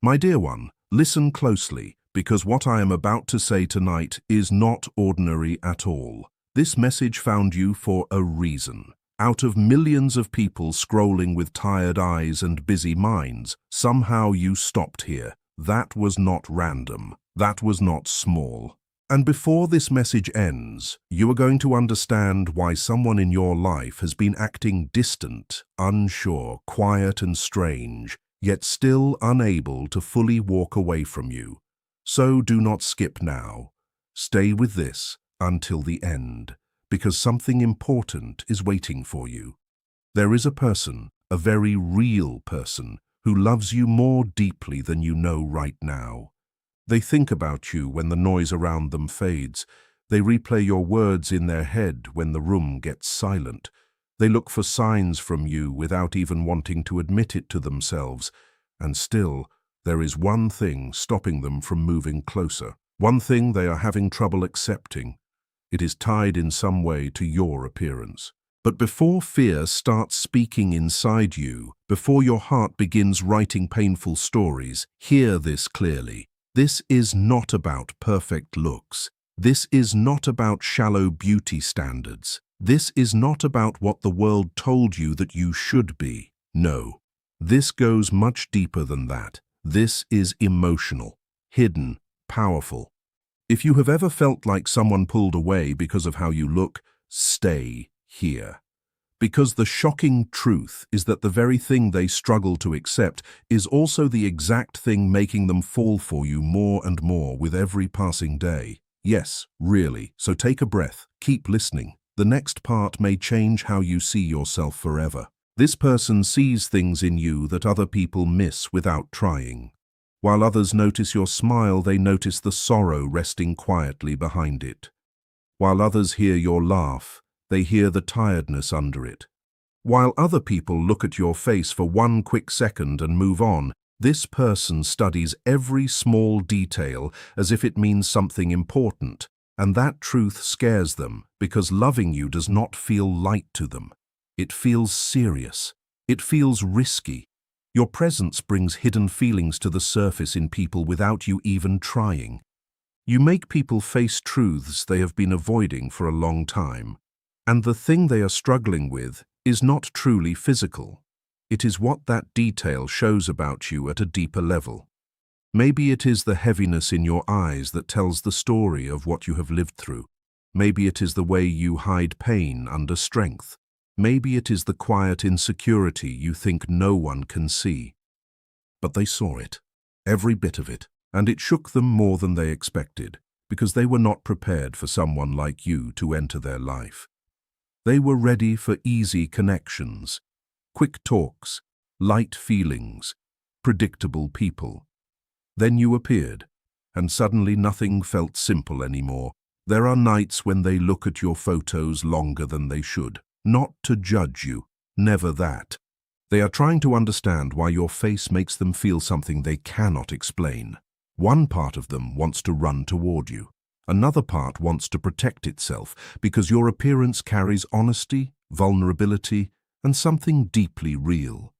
My dear one, listen closely, because what I am about to say tonight is not ordinary at all. This message found you for a reason. Out of millions of people scrolling with tired eyes and busy minds, somehow you stopped here. That was not random. That was not small. And before this message ends, you are going to understand why someone in your life has been acting distant, unsure, quiet and strange, yet still unable to fully walk away from you. So do not skip now. Stay with this until the end, because something important is waiting for you. There is a person, a very real person, who loves you more deeply than you know right now. They think about you when the noise around them fades. They replay your words in their head when the room gets silent. They look for signs from you without even wanting to admit it to themselves. And still, there is one thing stopping them from moving closer. One thing they are having trouble accepting. It is tied in some way to your appearance. But before fear starts speaking inside you, before your heart begins writing painful stories, hear this clearly. This is not about perfect looks. This is not about shallow beauty standards. This is not about what the world told you that you should be. No, this goes much deeper than that. This is emotional, hidden, powerful. If you have ever felt like someone pulled away because of how you look, stay here. Because the shocking truth is that the very thing they struggle to accept is also the exact thing making them fall for you more and more with every passing day. Yes, really. So take a breath. Keep listening. The next part may change how you see yourself forever. This person sees things in you that other people miss without trying. While others notice your smile, they notice the sorrow resting quietly behind it. While others hear your laugh, they hear the tiredness under it. While other people look at your face for one quick second and move on, this person studies every small detail as if it means something important, and that truth scares them because loving you does not feel light to them. It feels serious. It feels risky. Your presence brings hidden feelings to the surface in people without you even trying. You make people face truths they have been avoiding for a long time. And the thing they are struggling with is not truly physical. It is what that detail shows about you at a deeper level. Maybe it is the heaviness in your eyes that tells the story of what you have lived through. Maybe it is the way you hide pain under strength. Maybe it is the quiet insecurity you think no one can see. But they saw it, every bit of it, and it shook them more than they expected, because they were not prepared for someone like you to enter their life. They were ready for easy connections, quick talks, light feelings, predictable people. Then you appeared, and suddenly nothing felt simple anymore. There are nights when they look at your photos longer than they should. Not to judge you, never that. They are trying to understand why your face makes them feel something they cannot explain. One part of them wants to run toward you. Another part wants to protect itself because your appearance carries honesty, vulnerability, and something deeply real.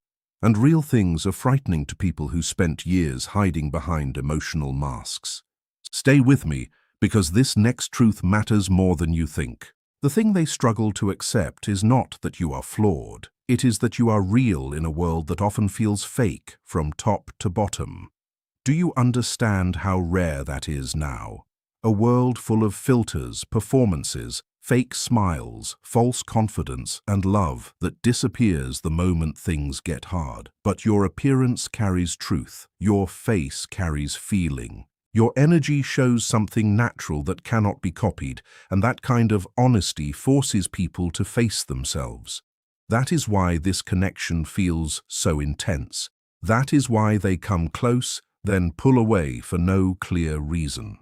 And real things are frightening to people who spent years hiding behind emotional masks. Stay with me, because this next truth matters more than you think. The thing they struggle to accept is not that you are flawed. It is that you are real in a world that often feels fake from top to bottom. Do you understand how rare that is now? A world full of filters, performances, fake smiles, false confidence, and love that disappears the moment things get hard. But your appearance carries truth. Your face carries feeling. Your energy shows something natural that cannot be copied, and that kind of honesty forces people to face themselves. That is why this connection feels so intense. That is why they come close, then pull away for no clear reason.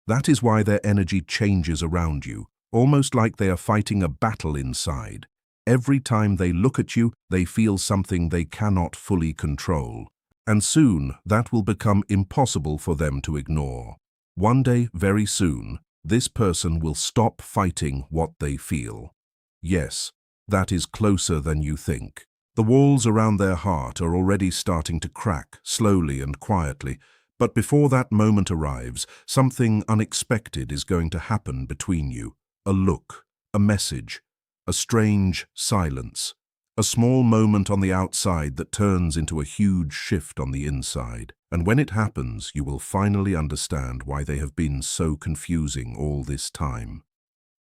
That is why their energy changes around you, almost like they are fighting a battle inside. Every time they look at you, they feel something they cannot fully control. And soon, that will become impossible for them to ignore. One day, very soon, this person will stop fighting what they feel. Yes, that is closer than you think. The walls around their heart are already starting to crack, slowly and quietly, but before that moment arrives, something unexpected is going to happen between you. A look, a message, a strange silence. A small moment on the outside that turns into a huge shift on the inside. And when it happens, you will finally understand why they have been so confusing all this time.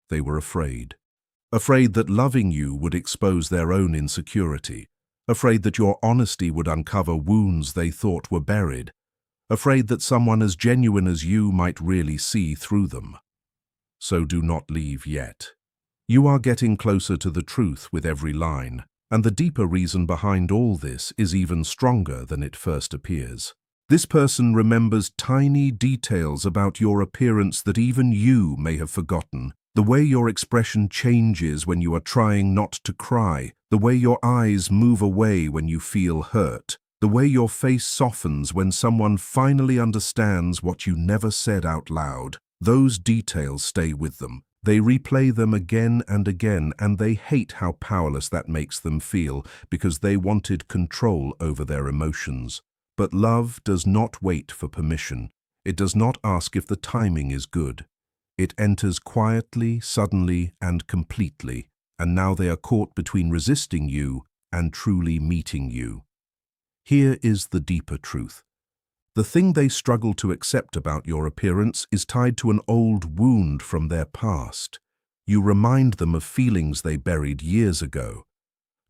They were afraid. Afraid that loving you would expose their own insecurity. Afraid that your honesty would uncover wounds they thought were buried. Afraid that someone as genuine as you might really see through them. So do not leave yet. You are getting closer to the truth with every line. And the deeper reason behind all this is even stronger than it first appears. This person remembers tiny details about your appearance that even you may have forgotten. The way your expression changes when you are trying not to cry. The way your eyes move away when you feel hurt. The way your face softens when someone finally understands what you never said out loud. Those details stay with them. They replay them again and again, and they hate how powerless that makes them feel because they wanted control over their emotions. But love does not wait for permission. It does not ask if the timing is good. It enters quietly, suddenly, and completely, and now they are caught between resisting you and truly meeting you. Here is the deeper truth. The thing they struggle to accept about your appearance is tied to an old wound from their past. You remind them of feelings they buried years ago.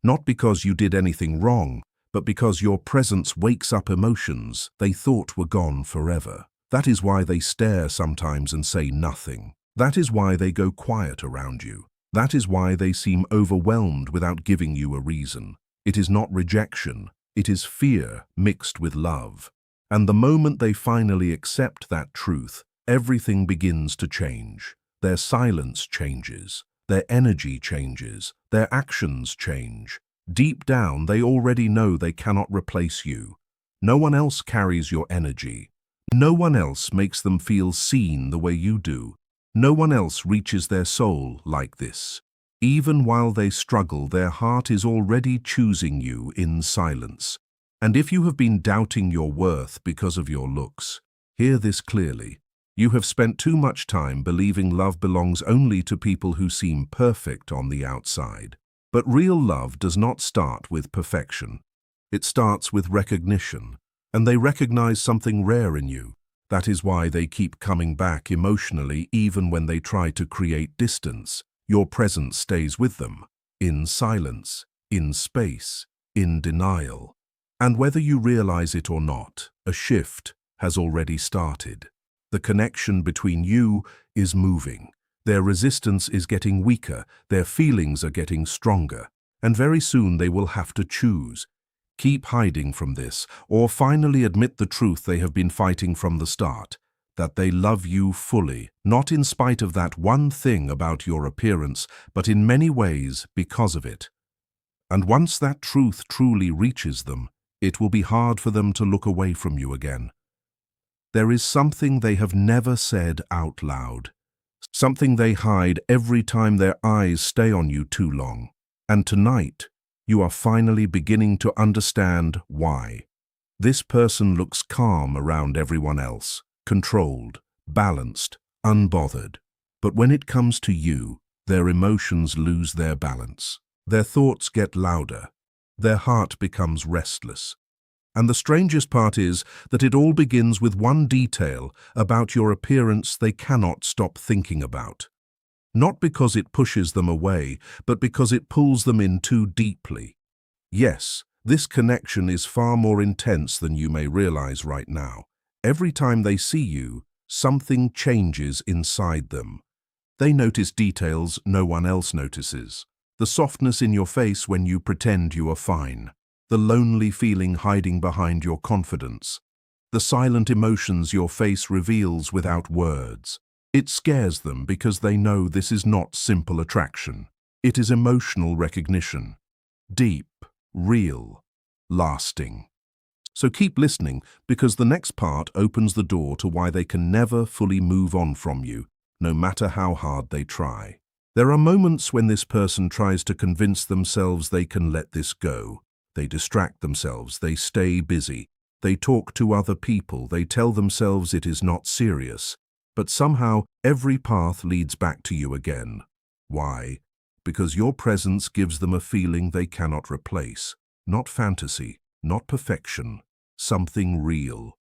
Not because you did anything wrong, but because your presence wakes up emotions they thought were gone forever. That is why they stare sometimes and say nothing. That is why they go quiet around you. That is why they seem overwhelmed without giving you a reason. It is not rejection. It is fear mixed with love. And the moment they finally accept that truth, everything begins to change. Their silence changes. Their energy changes. Their actions change. Deep down, they already know they cannot replace you. No one else carries your energy. No one else makes them feel seen the way you do. No one else reaches their soul like this. Even while they struggle, their heart is already choosing you in silence. And if you have been doubting your worth because of your looks, hear this clearly. You have spent too much time believing love belongs only to people who seem perfect on the outside. But real love does not start with perfection. It starts with recognition, and they recognize something rare in you. That is why they keep coming back emotionally even when they try to create distance. Your presence stays with them, in silence, in space, in denial. And whether you realize it or not, a shift has already started. The connection between you is moving. Their resistance is getting weaker, their feelings are getting stronger, and very soon they will have to choose. Keep hiding from this, or finally admit the truth they have been fighting from the start, that they love you fully, not in spite of that one thing about your appearance, but in many ways because of it. And once that truth truly reaches them, it will be hard for them to look away from you again. There is something they have never said out loud, something they hide every time their eyes stay on you too long. And tonight, you are finally beginning to understand why. This person looks calm around everyone else, controlled, balanced, unbothered. But when it comes to you, their emotions lose their balance. Their thoughts get louder. Their heart becomes restless. And the strangest part is that it all begins with one detail about your appearance they cannot stop thinking about. Not because it pushes them away, but because it pulls them in too deeply. Yes, this connection is far more intense than you may realize right now. Every time they see you, something changes inside them. They notice details no one else notices. The softness in your face when you pretend you are fine. The lonely feeling hiding behind your confidence. The silent emotions your face reveals without words. It scares them because they know this is not simple attraction. It is emotional recognition. Deep, real, lasting. So keep listening, because the next part opens the door to why they can never fully move on from you, no matter how hard they try. There are moments when this person tries to convince themselves they can let this go. They distract themselves, they stay busy. They talk to other people, they tell themselves it is not serious. But somehow, every path leads back to you again. Why? Because your presence gives them a feeling they cannot replace. Not fantasy, not perfection, something real.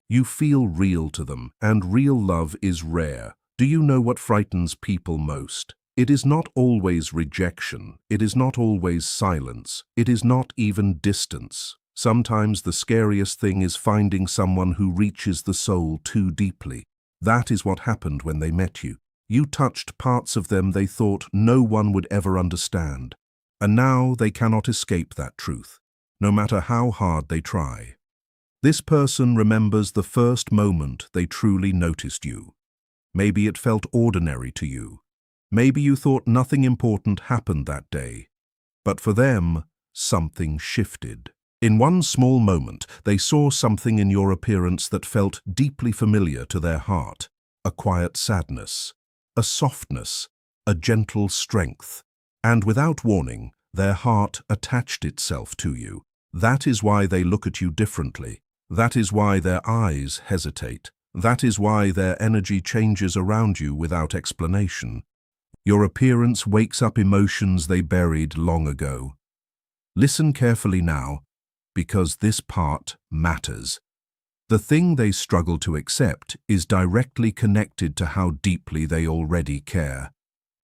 You feel real to them, and real love is rare. Do you know what frightens people most? It is not always rejection, it is not always silence, it is not even distance. Sometimes the scariest thing is finding someone who reaches the soul too deeply. That is what happened when they met you. You touched parts of them they thought no one would ever understand. And now they cannot escape that truth, no matter how hard they try. This person remembers the first moment they truly noticed you. Maybe it felt ordinary to you. Maybe you thought nothing important happened that day. But for them, something shifted. In one small moment, they saw something in your appearance that felt deeply familiar to their heart. A quiet sadness, a softness, a gentle strength. And without warning, their heart attached itself to you. That is why they look at you differently. That is why their eyes hesitate. That is why their energy changes around you without explanation. Your appearance wakes up emotions they buried long ago. Listen carefully now, because this part matters. The thing they struggle to accept is directly connected to how deeply they already care.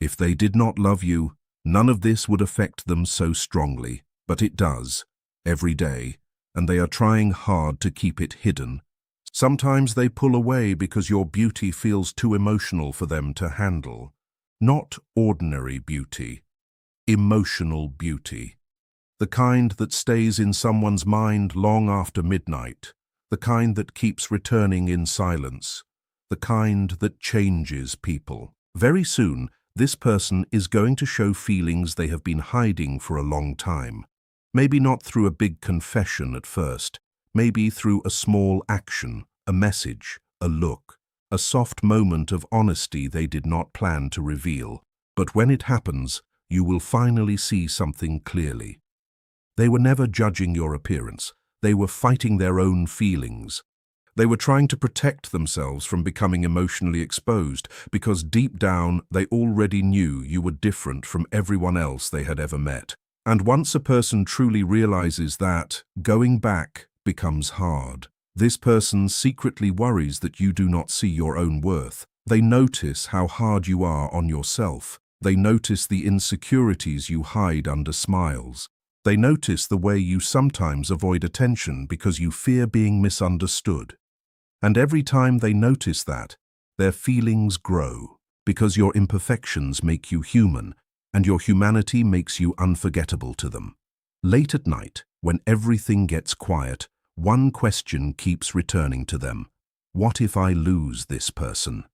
If they did not love you, none of this would affect them so strongly, but it does, every day, and they are trying hard to keep it hidden. Sometimes they pull away because your beauty feels too emotional for them to handle. Not ordinary beauty, emotional beauty. The kind that stays in someone's mind long after midnight, the kind that keeps returning in silence, the kind that changes people. Very soon, this person is going to show feelings they have been hiding for a long time. Maybe not through a big confession at first, maybe through a small action, a message, a look, a soft moment of honesty they did not plan to reveal. But when it happens, you will finally see something clearly. They were never judging your appearance. They were fighting their own feelings. They were trying to protect themselves from becoming emotionally exposed because deep down they already knew you were different from everyone else they had ever met. And once a person truly realizes that, going back becomes hard. This person secretly worries that you do not see your own worth. They notice how hard you are on yourself. They notice the insecurities you hide under smiles. They notice the way you sometimes avoid attention because you fear being misunderstood. And every time they notice that, their feelings grow, because your imperfections make you human, and your humanity makes you unforgettable to them. Late at night, when everything gets quiet, one question keeps returning to them. What if I lose this person?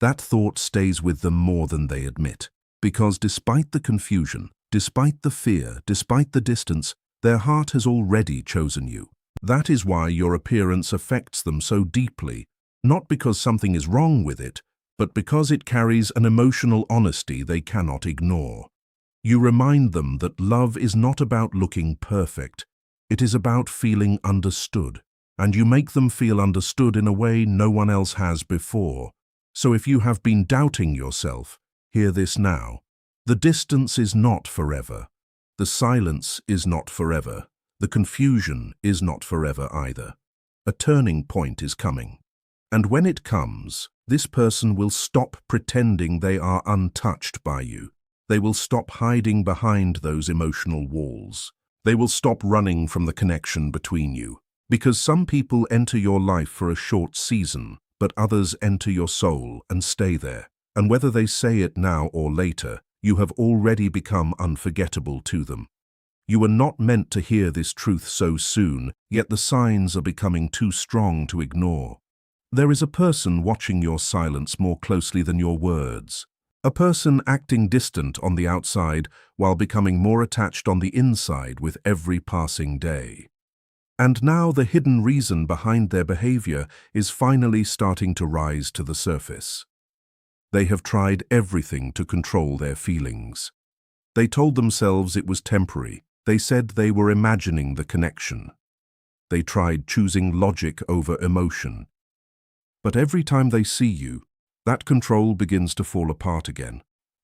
That thought stays with them more than they admit, because despite the confusion, despite the fear, despite the distance, their heart has already chosen you. That is why your appearance affects them so deeply, not because something is wrong with it, but because it carries an emotional honesty they cannot ignore. You remind them that love is not about looking perfect, it is about feeling understood, and you make them feel understood in a way no one else has before. So if you have been doubting yourself, hear this now. The distance is not forever. The silence is not forever. The confusion is not forever either. A turning point is coming. And when it comes, this person will stop pretending they are untouched by you. They will stop hiding behind those emotional walls. They will stop running from the connection between you. Because some people enter your life for a short season, but others enter your soul and stay there. And whether they say it now or later, you have already become unforgettable to them. You were not meant to hear this truth so soon, yet the signs are becoming too strong to ignore. There is a person watching your silence more closely than your words. A person acting distant on the outside while becoming more attached on the inside with every passing day. And now the hidden reason behind their behavior is finally starting to rise to the surface. They have tried everything to control their feelings. They told themselves it was temporary, They said they were imagining the connection. They tried choosing logic over emotion. But every time they see you, that control begins to fall apart again,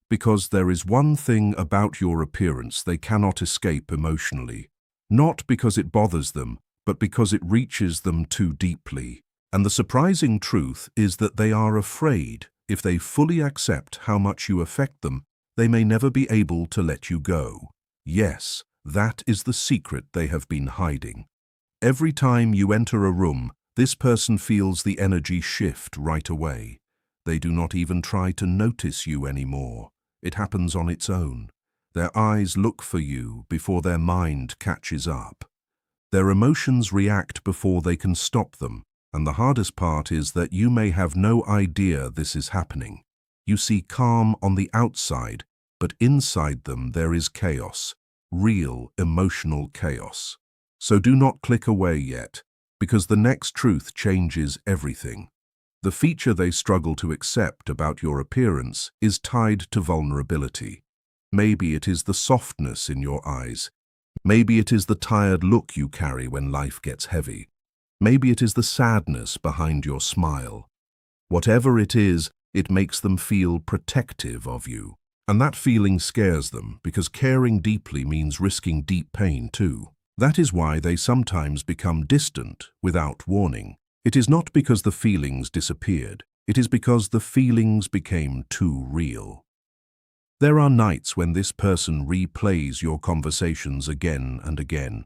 because there is one thing about your appearance they cannot escape emotionally, not because it bothers them, but because it reaches them too deeply. And the surprising truth is that they are afraid if they fully accept how much you affect them, they may never be able to let you go. Yes, that is the secret they have been hiding. Every time you enter a room, this person feels the energy shift right away. They do not even try to notice you anymore. It happens on its own. Their eyes look for you before their mind catches up. Their emotions react before they can stop them, and the hardest part is that you may have no idea this is happening. You see calm on the outside, but inside them there is chaos, real emotional chaos. So do not click away yet, because the next truth changes everything. The feature they struggle to accept about your appearance is tied to vulnerability. Maybe it is the softness in your eyes. Maybe it is the tired look you carry when life gets heavy. Maybe it is the sadness behind your smile. Whatever it is, it makes them feel protective of you. And that feeling scares them, because caring deeply means risking deep pain too. That is why they sometimes become distant without warning. It is not because the feelings disappeared. It is because the feelings became too real. There are nights when this person replays your conversations again and again.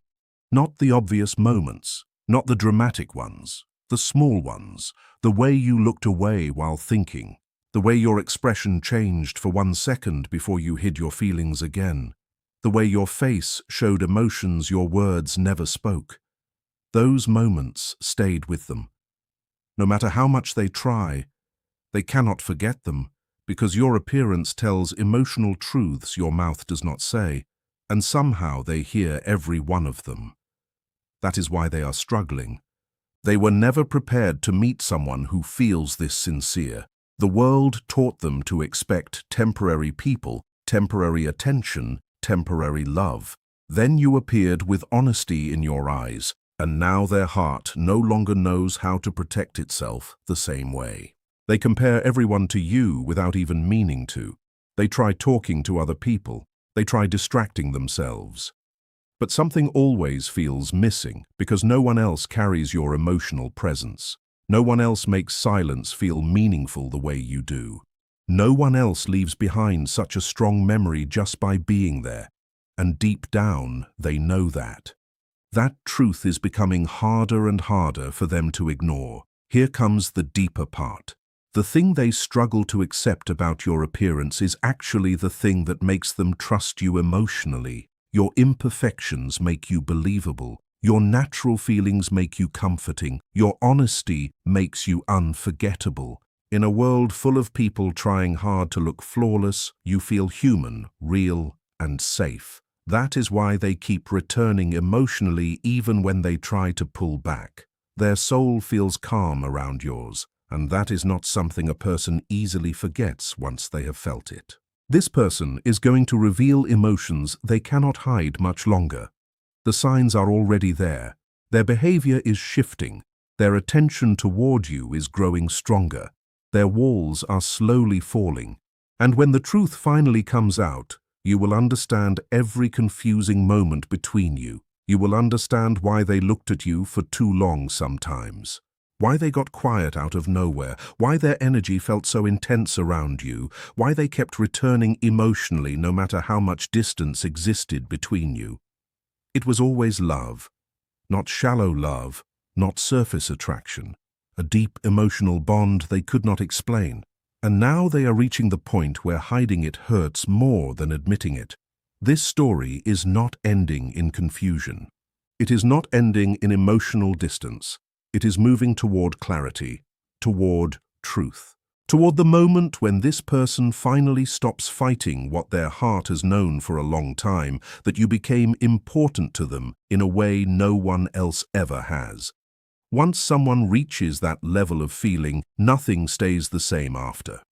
Not the obvious moments, not the dramatic ones, the small ones, the way you looked away while thinking, the way your expression changed for 1 second before you hid your feelings again, the way your face showed emotions your words never spoke. Those moments stayed with them. No matter how much they try, they cannot forget them, because your appearance tells emotional truths your mouth does not say, and somehow they hear every one of them. That is why they are struggling. They were never prepared to meet someone who feels this sincere. The world taught them to expect temporary people, temporary attention, temporary love. Then you appeared with honesty in your eyes, and now their heart no longer knows how to protect itself the same way. They compare everyone to you without even meaning to. They try talking to other people. They try distracting themselves. But something always feels missing because no one else carries your emotional presence. No one else makes silence feel meaningful the way you do. No one else leaves behind such a strong memory just by being there. And deep down, they know that. That truth is becoming harder and harder for them to ignore. Here comes the deeper part. The thing they struggle to accept about your appearance is actually the thing that makes them trust you emotionally. Your imperfections make you believable. Your natural feelings make you comforting. Your honesty makes you unforgettable. In a world full of people trying hard to look flawless, you feel human, real, and safe. That is why they keep returning emotionally even when they try to pull back. Their soul feels calm around yours, and that is not something a person easily forgets once they have felt it. This person is going to reveal emotions they cannot hide much longer. The signs are already there. Their behavior is shifting. Their attention toward you is growing stronger. Their walls are slowly falling. And when the truth finally comes out, you will understand every confusing moment between you. You will understand why they looked at you for too long sometimes. Why they got quiet out of nowhere. Why their energy felt so intense around you. Why they kept returning emotionally no matter how much distance existed between you. It was always love. Not shallow love, not surface attraction. A deep emotional bond they could not explain. And now they are reaching the point where hiding it hurts more than admitting it. This story is not ending in confusion. It is not ending in emotional distance. It is moving toward clarity, toward truth, toward the moment when this person finally stops fighting what their heart has known for a long time, that you became important to them in a way no one else ever has. Once someone reaches that level of feeling, nothing stays the same after.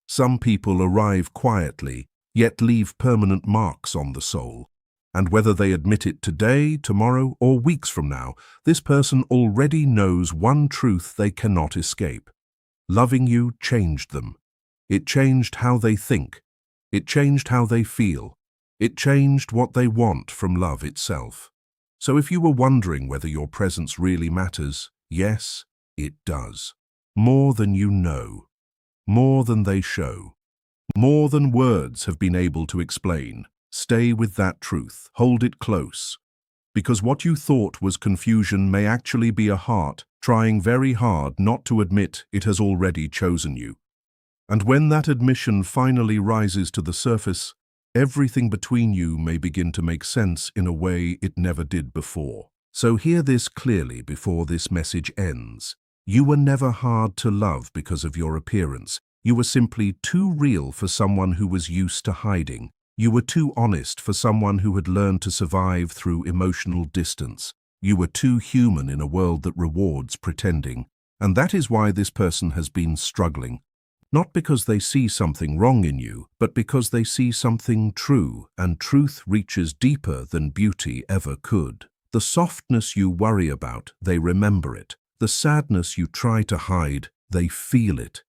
Some people arrive quietly, yet leave permanent marks on the soul. And whether they admit it today, tomorrow, or weeks from now, this person already knows one truth they cannot escape. Loving you changed them. It changed how they think. It changed how they feel. It changed what they want from love itself. So if you were wondering whether your presence really matters, yes, it does. More than you know. More than they show. More than words have been able to explain. Stay with that truth. Hold it close. Because what you thought was confusion may actually be a heart trying very hard not to admit it has already chosen you. And when that admission finally rises to the surface, everything between you may begin to make sense in a way it never did before. So hear this clearly before this message ends. You were never hard to love because of your appearance. You were simply too real for someone who was used to hiding. You were too honest for someone who had learned to survive through emotional distance. You were too human in a world that rewards pretending. And that is why this person has been struggling. Not because they see something wrong in you, but because they see something true, and truth reaches deeper than beauty ever could. The softness you worry about, they remember it. The sadness you try to hide, they feel it.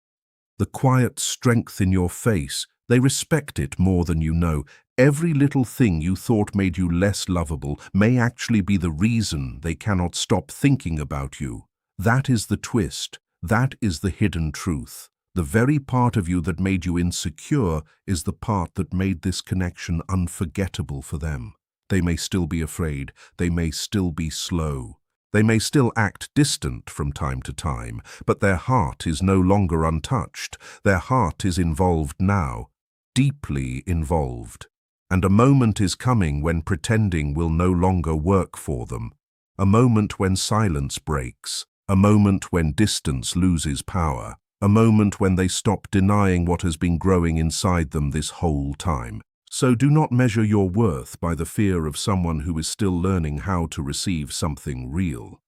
The quiet strength in your face, they respect it more than you know. Every little thing you thought made you less lovable may actually be the reason they cannot stop thinking about you. That is the twist. That is the hidden truth. The very part of you that made you insecure is the part that made this connection unforgettable for them. They may still be afraid. They may still be slow. They may still act distant from time to time, but their heart is no longer untouched. Their heart is involved now, deeply involved. And a moment is coming when pretending will no longer work for them. A moment when silence breaks. A moment when distance loses power. A moment when they stop denying what has been growing inside them this whole time. So do not measure your worth by the fear of someone who is still learning how to receive something real.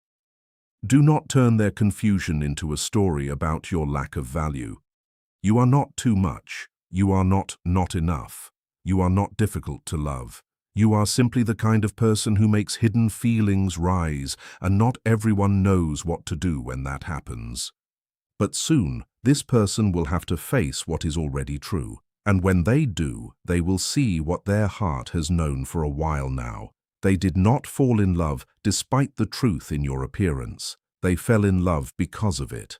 Do not turn their confusion into a story about your lack of value. You are not too much. You are not enough. You are not difficult to love. You are simply the kind of person who makes hidden feelings rise, and not everyone knows what to do when that happens. But soon, this person will have to face what is already true. And when they do, they will see what their heart has known for a while now. They did not fall in love despite the truth in your appearance. They fell in love because of it.